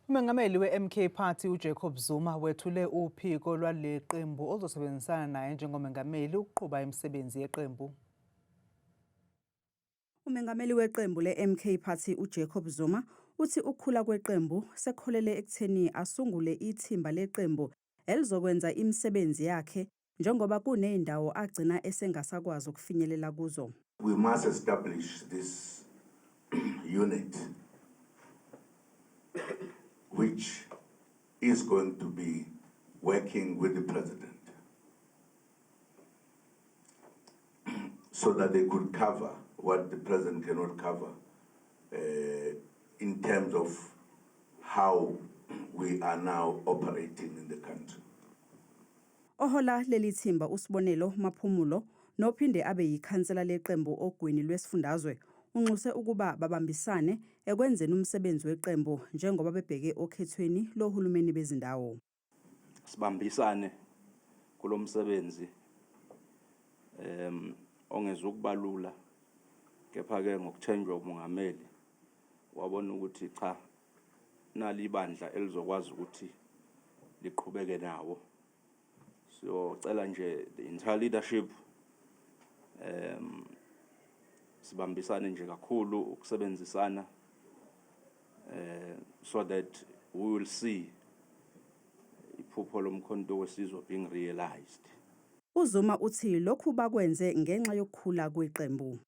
Umengameli we-MK Party uJacob Zuma wethule uphiko lwale qembu ozosebenzisana naye njengomengameli ukuqhuba imisebenzi yeqembu. Umengameli weqembu le-MK Party uJacob Zuma uthi ukukhula kweqembu sekholele ekutheni asungule ithimba leqembu elizokwenza imisebenzi yakhe njengoba kuneyindawo agcina esengasakwazi ukufinyelela kuzo. We must establish this unit which is going to be working with the president so that they could cover what the president cannot cover in terms of how we are now operating in the country. Ohola leli thimba uSibonelo Maphumulo nophinde abe yikhansela leqembu ogwini lwesifundazwe unxuse ukuba babambisane ekwenzeni umsebenzi weqembu njengoba bebheke okhethweni lohulumeni bezindawo. Sibambisane kulomsebenzi ongezukubalula kepha ke ngokuthenjwa umongameli wabona ukuthi cha nali ibandla elizokwazi ukuthi liqhubeke nawo. Siyocela nje the entire leadership sibambisane nje kakhulu ukusebenzisana so that we will see iphupho lomkhonto wesizwe being realized. uZuma uthi lokhu bakwenze ngenxa yokukhula kweqembu.